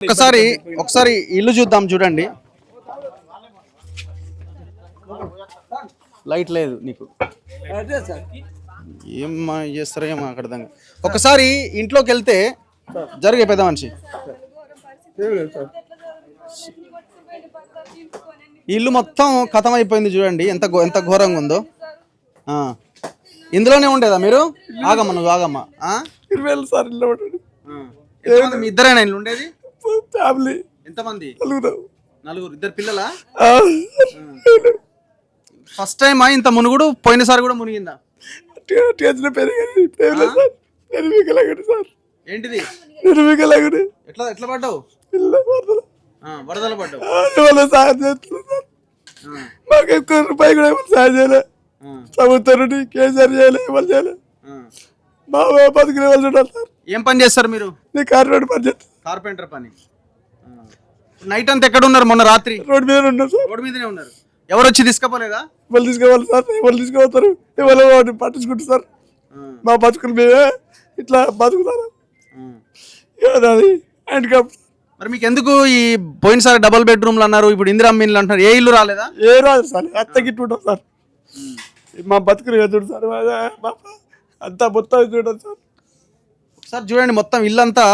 ఒకసారి ఇల్లు చూద్దాం చూడండి. లైట్ లేదు నీకు, ఏం చేస్తారో ఏమో అక్కడ. ఒకసారి ఇంట్లోకి వెళ్తే జరిగే పెద్ద మనిషి ఇల్లు మొత్తం ఖతం అయిపోయింది చూడండి, ఎంత ఎంత ఘోరంగా ఉందో. ఇందులోనే ఉండేదా మీరు? ఆగమ్మ, నువ్వు ఆగమ్మా. 20,000 సార్ ఇల్లు మీ ఇద్దరేనా ఇల్లు ఉండేది? ఫ్యామిలీ ఎంతమంది? నలుగురు. ఇద్దరు పిల్లలా? ఫస్ట్ టైమా ఇంత మునుగుడు? పోయినసారి కూడా మునిగిందా? ఏంటిది? ఎట్లా ఎట్లా పడ్డావు? వరదలు పడ్డావు. మాకు ఎక్కువ రూపాయి కూడా సాయం చేయలే, ప్రభుత్వం కేసీఆర్ చేయలే, ఎవరు చేయలే. మా బతుకునే వాళ్ళు చూడాలి సార్. ఏం పని చేస్తారు మీరు? కార్పెంటర్ పని చేస్తారు. కార్పెంటర్ పని. నైట్ అంతా ఎక్కడ ఉన్నారు? మొన్న రాత్రి రోడ్ మీద ఉన్నారు సార్. రోడ్ మీదనే ఉన్నారు. ఎవరు వచ్చి తీసుకుపోలేదా? వాళ్ళు తీసుకోవాలి సార్, ఎవరు తీసుకుపోతారు, ఎవరు పట్టించుకుంటారు సార్. మా బతుకులు మేమే ఇట్లా బతుకుతారు. మరి మీకు ఎందుకు ఈ పోయినసారి డబుల్ బెడ్రూమ్లు అన్నారు, ఇప్పుడు ఇందిరమ్మ ఇల్లు అంటున్నారు, ఏ ఇల్లు రాలేదా? ఏ రాదు సార్, అత్త గిట్టు ఉంటాం సార్. మా బతుకులు చూడు సార్, అంతా మొత్తం చూడండి సార్. సార్ చూడండి, మొత్తం ఇల్లంతా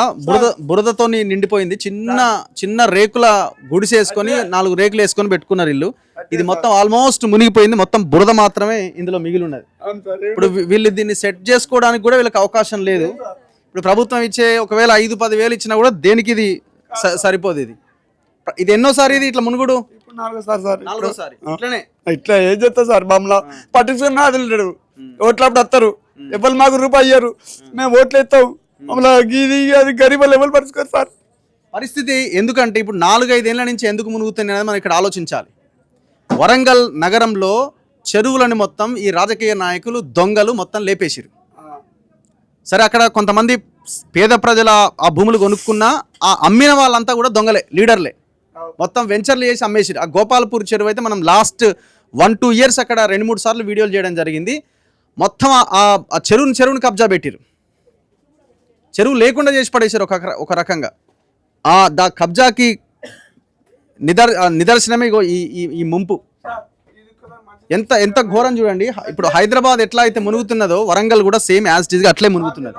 బురదతో నిండిపోయింది. చిన్న చిన్న రేకుల గుడిసేసుకొని 4 రేకులు వేసుకొని పెట్టుకున్నారు ఇల్లు. ఇది మొత్తం ఆల్మోస్ట్ మునిగిపోయింది. మొత్తం బురద మాత్రమే ఇందులో మిగిలి ఉన్నది. ఇప్పుడు వీళ్ళు దీన్ని సెట్ చేసుకోవడానికి కూడా వీళ్ళకి అవకాశం లేదు. ఇప్పుడు ప్రభుత్వం ఇచ్చే ఒకవేళ 5-10 వేలు ఇచ్చినా కూడా దేనికి ఇది సరిపోదు. ఇది ఎన్నోసారి ఇది ఇట్లా మునుగుడు? 4సారి. ఇట్లా ఏం చేస్తా సార్, మమ్మల్ని పట్టించుకుని అదిలేడు. ఓట్లప్పుడు వస్తారు, ఎవరు మాకు రూపాయి ఇయ్యారు, మేము ఓట్లు ఎత్తాం. మమ్మల్ని అది గరీబ్ ఎవరు పట్టించుకోరు సార్. పరిస్థితి ఎందుకంటే ఇప్పుడు 4-5 ఏళ్ల నుంచి ఎందుకు మునుగుతుంది అనేది మనం ఇక్కడ ఆలోచించాలి. వరంగల్ నగరంలో చెరువులని మొత్తం ఈ రాజకీయ నాయకులు దొంగలు మొత్తం లేపేసిరు. సరే, అక్కడ కొంతమంది పేద ప్రజల ఆ భూములు కొనుక్కున్నా ఆ అమ్మిన వాళ్ళంతా కూడా దొంగలే, లీడర్లే. మొత్తం వెంచర్లు చేసి అమ్మేసిరు. ఆ గోపాలపూర్ చెరువు అయితే మనం లాస్ట్ 1-2 ఇయర్స్ అక్కడ 2-3 సార్లు వీడియోలు చేయడం జరిగింది. మొత్తం ఆ చెరువుని కబ్జా పెట్టిరు. చెరువు లేకుండా చేసి పడేసారు ఒక రకంగా. దా కబ్జాకి నిదర్శనమే ఈ ముంపు. ఎంత ఎంత ఘోరం చూడండి. ఇప్పుడు హైదరాబాద్ ఎట్లా అయితే మునుగుతున్నదో వరంగల్ కూడా సేమ్ యాజ్ ఇట్ ఈజ్ గా అట్లే మునుగుతున్నది.